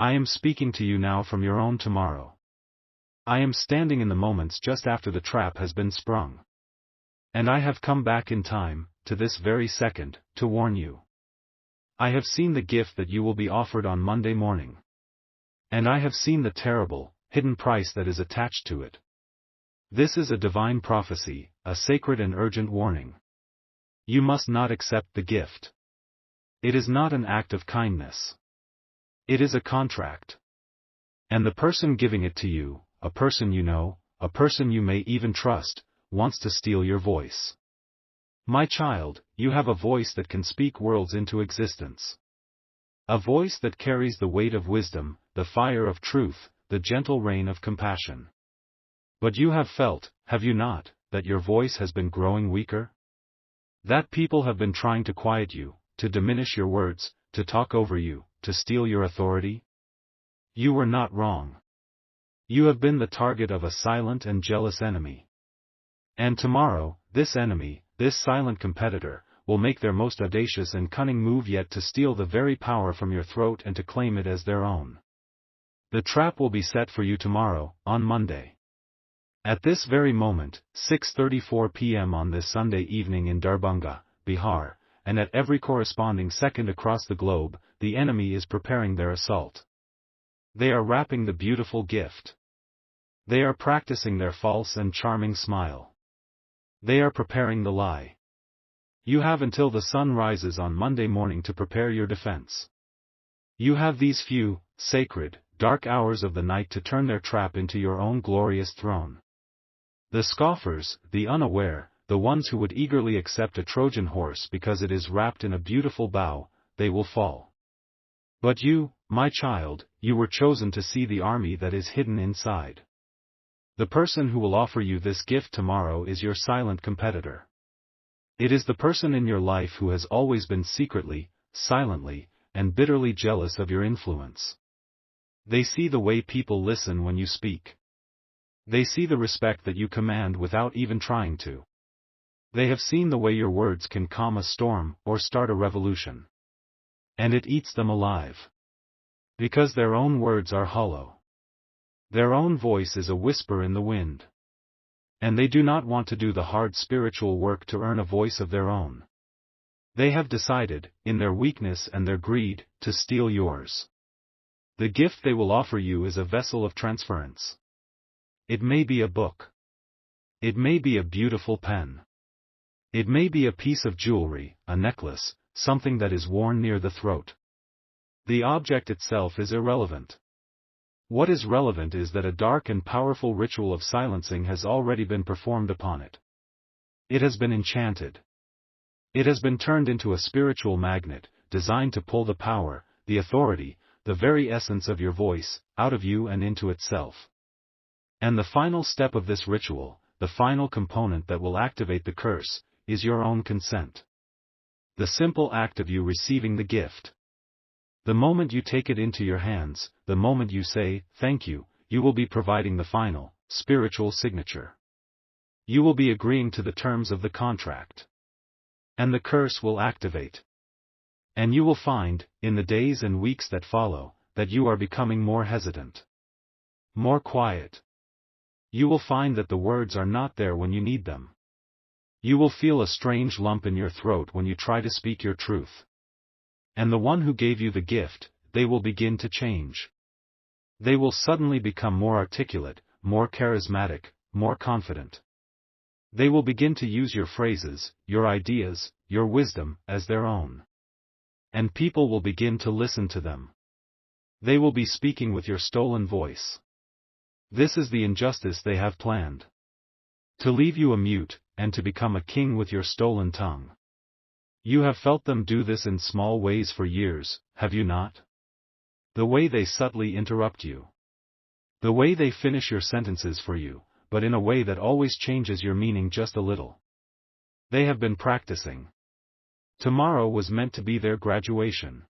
I am speaking to you now from your own tomorrow. I am standing in the moments just after the trap has been sprung. And I have come back in time, to this very second, to warn you. I have seen the gift that you will be offered on Monday morning. And I have seen the terrible, hidden price that is attached to it. This is a divine prophecy, a sacred and urgent warning. You must not accept the gift. It is not an act of kindness. It is a contract. And the person giving it to you, a person you know, a person you may even trust, wants to steal your voice. My child, you have a voice that can speak worlds into existence. A voice that carries the weight of wisdom, the fire of truth, the gentle rain of compassion. But you have felt, have you not, that your voice has been growing weaker? That people have been trying to quiet you, to diminish your words, to talk over you, to steal your authority? You were not wrong. You have been the target of a silent and jealous enemy. And tomorrow, this enemy, this silent competitor, will make their most audacious and cunning move yet to steal the very power from your throat and to claim it as their own. The trap will be set for you tomorrow, on Monday. At this very moment, 6:34 p.m. on this Sunday evening in Darbhanga, Bihar, and at every corresponding second across the globe, the enemy is preparing their assault. They are wrapping the beautiful gift. They are practicing their false and charming smile. They are preparing the lie. You have until the sun rises on Monday morning to prepare your defense. You have these few, sacred, dark hours of the night to turn their trap into your own glorious throne. The scoffers, the unaware, the ones who would eagerly accept a Trojan horse because it is wrapped in a beautiful bow, they will fall. But you, my child, you were chosen to see the army that is hidden inside. The person who will offer you this gift tomorrow is your silent competitor. It is the person in your life who has always been secretly, silently, and bitterly jealous of your influence. They see the way people listen when you speak. They see the respect that you command without even trying to. They have seen the way your words can calm a storm or start a revolution. And it eats them alive. Because their own words are hollow. Their own voice is a whisper in the wind. And they do not want to do the hard spiritual work to earn a voice of their own. They have decided, in their weakness and their greed, to steal yours. The gift they will offer you is a vessel of transference. It may be a book. It may be a beautiful pen. It may be a piece of jewelry, a necklace, something that is worn near the throat. The object itself is irrelevant. What is relevant is that a dark and powerful ritual of silencing has already been performed upon it. It has been enchanted. It has been turned into a spiritual magnet, designed to pull the power, the authority, the very essence of your voice, out of you and into itself. And the final step of this ritual, the final component that will activate the curse, is your own consent. The simple act of you receiving the gift. The moment you take it into your hands, the moment you say, thank you, you will be providing the final, spiritual signature. You will be agreeing to the terms of the contract. And the curse will activate. And you will find, in the days and weeks that follow, that you are becoming more hesitant. More quiet. You will find that the words are not there when you need them. You will feel a strange lump in your throat when you try to speak your truth. And the one who gave you the gift, they will begin to change. They will suddenly become more articulate, more charismatic, more confident. They will begin to use your phrases, your ideas, your wisdom, as their own. And people will begin to listen to them. They will be speaking with your stolen voice. This is the injustice they have planned. To leave you a mute, and to become a king with your stolen tongue. You have felt them do this in small ways for years, have you not? The way they subtly interrupt you. The way they finish your sentences for you, but in a way that always changes your meaning just a little. They have been practicing. Tomorrow was meant to be their graduation.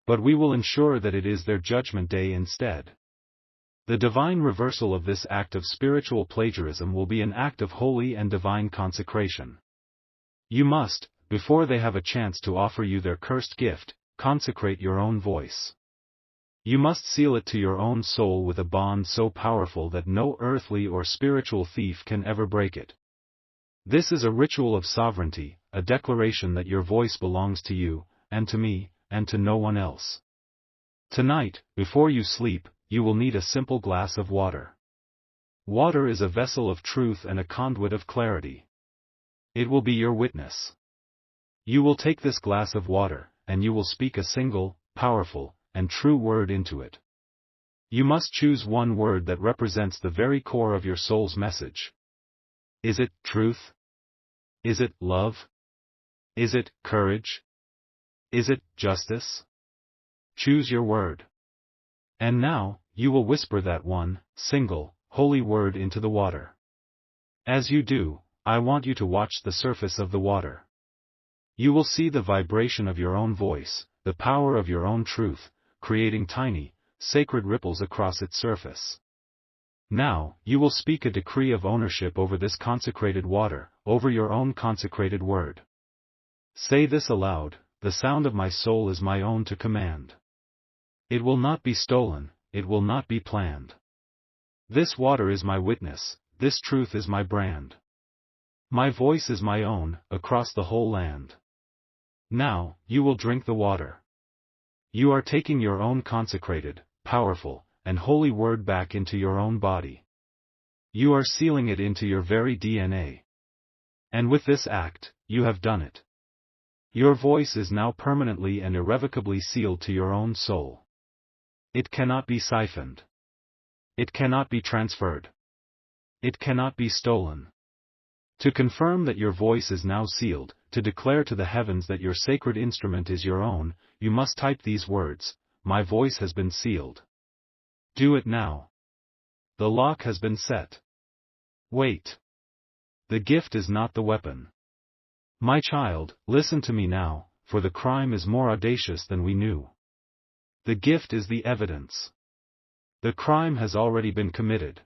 But we will ensure that it is their judgment day instead. The divine reversal of this act of spiritual plagiarism will be an act of holy and divine consecration. You must, before they have a chance to offer you their cursed gift, consecrate your own voice. You must seal it to your own soul with a bond so powerful that no earthly or spiritual thief can ever break it. This is a ritual of sovereignty, a declaration that your voice belongs to you, and to me, and to no one else. Tonight, before you sleep, you will need a simple glass of water. Water is a vessel of truth and a conduit of clarity. It will be your witness. You will take this glass of water, and you will speak a single, powerful, and true word into it. You must choose one word that represents the very core of your soul's message. Is it truth? Is it love? Is it courage? Is it justice? Choose your word. And now, you will whisper that one, single, holy word into the water. As you do, I want you to watch the surface of the water. You will see the vibration of your own voice, the power of your own truth, creating tiny, sacred ripples across its surface. Now, you will speak a decree of ownership over this consecrated water, over your own consecrated word. Say this aloud: the sound of my soul is my own to command. It will not be stolen, it will not be planned. This water is my witness, this truth is my brand. My voice is my own, across the whole land. Now, you will drink the water. You are taking your own consecrated, powerful, and holy word back into your own body. You are sealing it into your very DNA. And with this act, you have done it. Your voice is now permanently and irrevocably sealed to your own soul. It cannot be siphoned. It cannot be transferred. It cannot be stolen. To confirm that your voice is now sealed, to declare to the heavens that your sacred instrument is your own, you must type these words: my voice has been sealed. Do it now. The lock has been set. Wait. The gift is not the weapon. My child, listen to me now, for the crime is more audacious than we knew. The gift is the evidence. The crime has already been committed.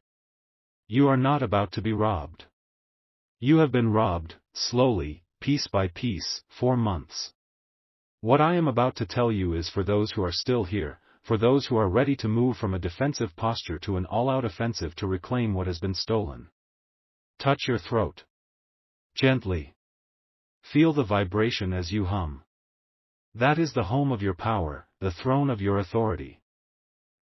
You are not about to be robbed. You have been robbed, slowly, piece by piece, for months. What I am about to tell you is for those who are still here, for those who are ready to move from a defensive posture to an all-out offensive to reclaim what has been stolen. Touch your throat. Gently. Feel the vibration as you hum. That is the home of your power, the throne of your authority.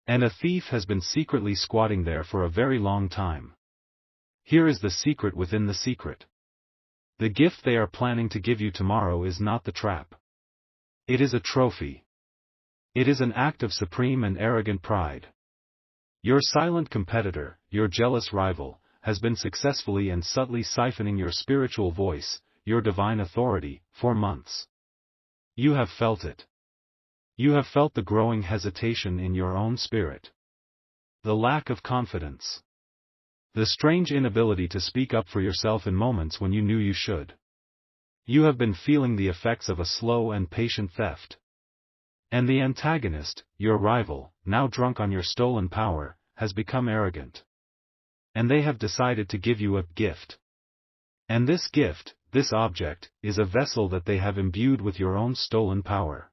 And a thief has been secretly squatting there for a very long time. Here is the secret within the secret. The gift they are planning to give you tomorrow is not the trap. It is a trophy. It is an act of supreme and arrogant pride. Your silent competitor, your jealous rival, has been successfully and subtly siphoning your spiritual voice, your divine authority, for months. You have felt it. You have felt the growing hesitation in your own spirit. The lack of confidence. The strange inability to speak up for yourself in moments when you knew you should. You have been feeling the effects of a slow and patient theft. And the antagonist, your rival, now drunk on your stolen power, has become arrogant. And they have decided to give you a gift. And this gift, this object, is a vessel that they have imbued with your own stolen power.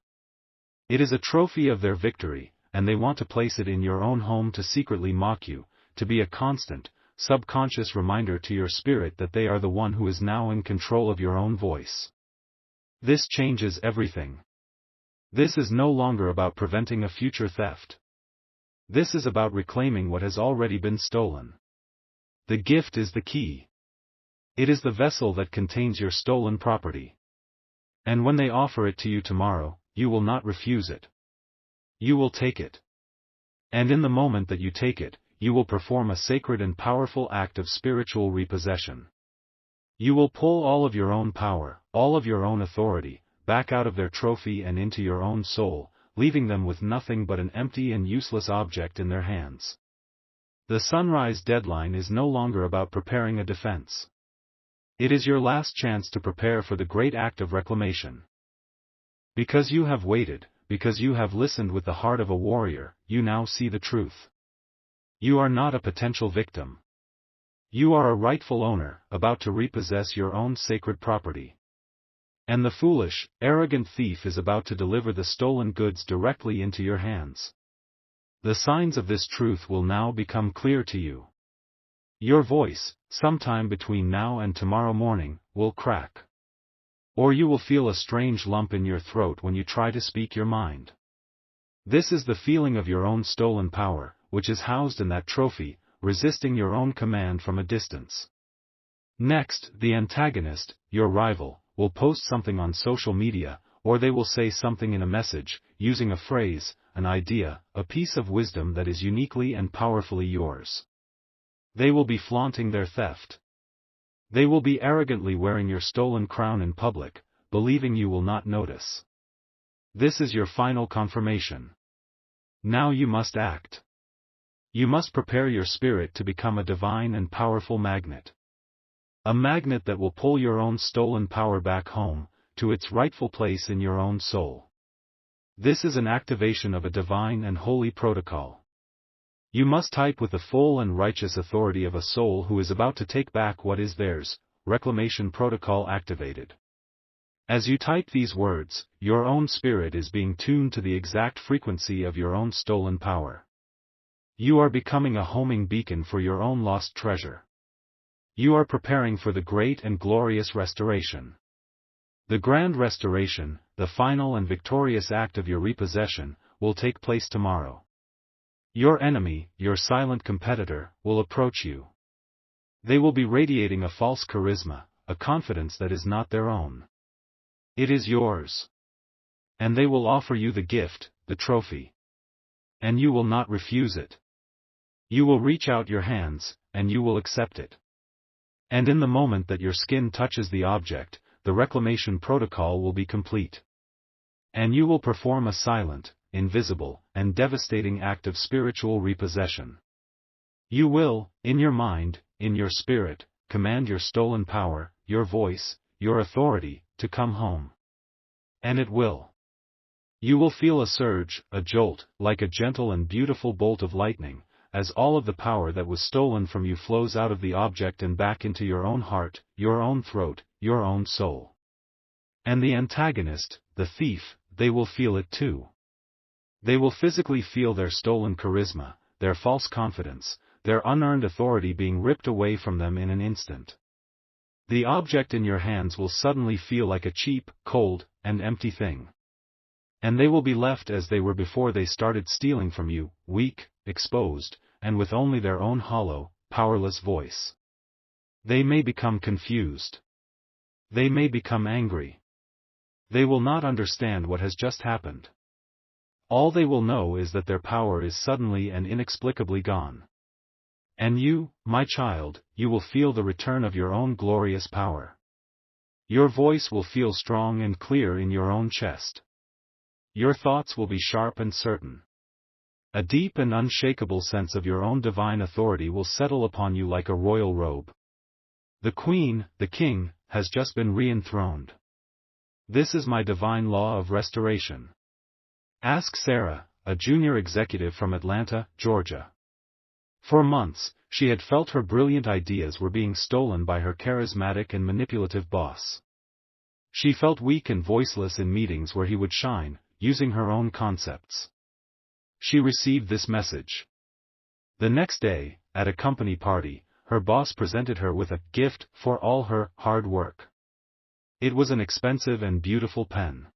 It is a trophy of their victory, and they want to place it in your own home to secretly mock you, to be a constant, subconscious reminder to your spirit that they are the one who is now in control of your own voice. This changes everything. This is no longer about preventing a future theft. This is about reclaiming what has already been stolen. The gift is the key. It is the vessel that contains your stolen property. And when they offer it to you tomorrow, you will not refuse it. You will take it. And in the moment that you take it, you will perform a sacred and powerful act of spiritual repossession. You will pull all of your own power, all of your own authority, back out of their trophy and into your own soul, leaving them with nothing but an empty and useless object in their hands. The sunrise deadline is no longer about preparing a defense. It is your last chance to prepare for the great act of reclamation. Because you have waited, because you have listened with the heart of a warrior, you now see the truth. You are not a potential victim. You are a rightful owner, about to repossess your own sacred property. And the foolish, arrogant thief is about to deliver the stolen goods directly into your hands. The signs of this truth will now become clear to you. Your voice, sometime between now and tomorrow morning, will crack. Or you will feel a strange lump in your throat when you try to speak your mind. This is the feeling of your own stolen power, which is housed in that trophy, resisting your own command from a distance. Next, the antagonist, your rival, will post something on social media, or they will say something in a message, using a phrase, an idea, a piece of wisdom that is uniquely and powerfully yours. They will be flaunting their theft. They will be arrogantly wearing your stolen crown in public, believing you will not notice. This is your final confirmation. Now you must act. You must prepare your spirit to become a divine and powerful magnet. A magnet that will pull your own stolen power back home, to its rightful place in your own soul. This is an activation of a divine and holy protocol. You must type with the full and righteous authority of a soul who is about to take back what is theirs, reclamation protocol activated. As you type these words, your own spirit is being tuned to the exact frequency of your own stolen power. You are becoming a homing beacon for your own lost treasure. You are preparing for the great and glorious restoration. The grand restoration, the final and victorious act of your repossession, will take place tomorrow. Your enemy, your silent competitor, will approach you. They will be radiating a false charisma, a confidence that is not their own. It is yours. And they will offer you the gift, the trophy. And you will not refuse it. You will reach out your hands, and you will accept it. And in the moment that your skin touches the object, the reclamation protocol will be complete. And you will perform a silent, invisible, and devastating act of spiritual repossession. You will, in your mind, in your spirit, command your stolen power, your voice, your authority, to come home. And it will. You will feel a surge, a jolt, like a gentle and beautiful bolt of lightning, as all of the power that was stolen from you flows out of the object and back into your own heart, your own throat, your own soul. And the antagonist, the thief, they will feel it too. They will physically feel their stolen charisma, their false confidence, their unearned authority being ripped away from them in an instant. The object in your hands will suddenly feel like a cheap, cold, and empty thing. And they will be left as they were before they started stealing from you, weak, exposed, and with only their own hollow, powerless voice. They may become confused. They may become angry. They will not understand what has just happened. All they will know is that their power is suddenly and inexplicably gone. And you, my child, you will feel the return of your own glorious power. Your voice will feel strong and clear in your own chest. Your thoughts will be sharp and certain. A deep and unshakable sense of your own divine authority will settle upon you like a royal robe. The queen, the king, has just been re-enthroned. This is my divine law of restoration. Ask Sarah, a junior executive from Atlanta, Georgia. For months, she had felt her brilliant ideas were being stolen by her charismatic and manipulative boss. She felt weak and voiceless in meetings where he would shine, using her own concepts. She received this message. The next day, at a company party, her boss presented her with a gift for all her hard work. It was an expensive and beautiful pen.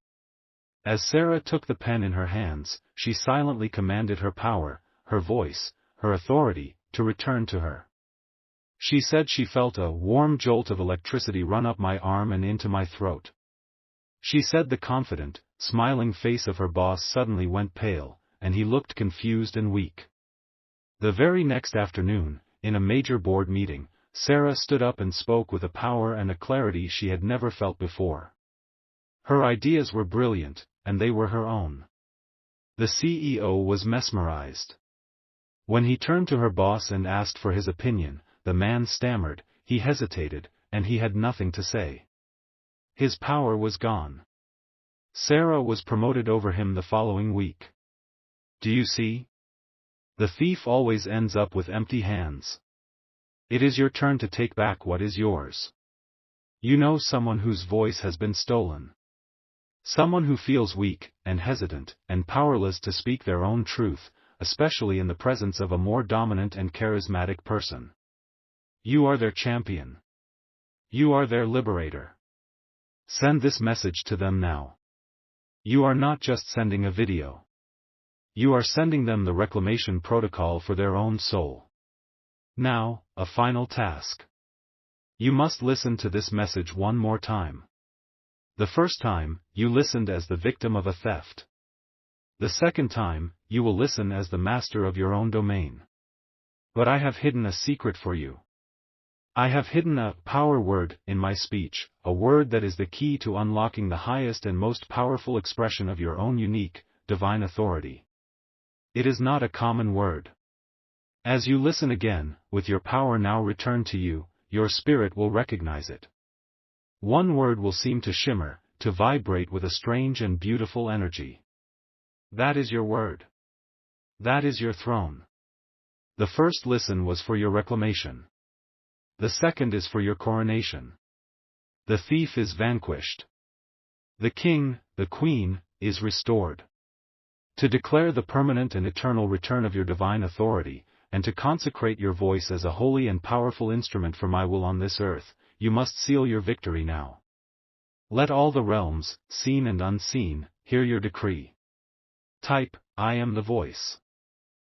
As Sarah took the pen in her hands, she silently commanded her power, her voice, her authority, to return to her. She said she felt a warm jolt of electricity run up my arm and into my throat. She said the confident, smiling face of her boss suddenly went pale, and he looked confused and weak. The very next afternoon, in a major board meeting, Sarah stood up and spoke with a power and a clarity she had never felt before. Her ideas were brilliant, and they were her own. The CEO was mesmerized. When he turned to her boss and asked for his opinion, the man stammered, he hesitated, and he had nothing to say. His power was gone. Sarah was promoted over him the following week. Do you see? The thief always ends up with empty hands. It is your turn to take back what is yours. You know someone whose voice has been stolen. Someone who feels weak, and hesitant, and powerless to speak their own truth, especially in the presence of a more dominant and charismatic person. You are their champion. You are their liberator. Send this message to them now. You are not just sending a video. You are sending them the reclamation protocol for their own soul. Now, a final task. You must listen to this message one more time. The first time, you listened as the victim of a theft. The second time, you will listen as the master of your own domain. But I have hidden a secret for you. I have hidden a power word in my speech, a word that is the key to unlocking the highest and most powerful expression of your own unique, divine authority. It is not a common word. As you listen again, with your power now returned to you, your spirit will recognize it. One word will seem to shimmer, to vibrate with a strange and beautiful energy. That is your word. That is your throne. The first listen was for your reclamation. The second is for your coronation. The thief is vanquished. The king, the queen, is restored. To declare the permanent and eternal return of your divine authority, and to consecrate your voice as a holy and powerful instrument for my will on this earth, you must seal your victory now. Let all the realms, seen and unseen, hear your decree. Type, I am the voice.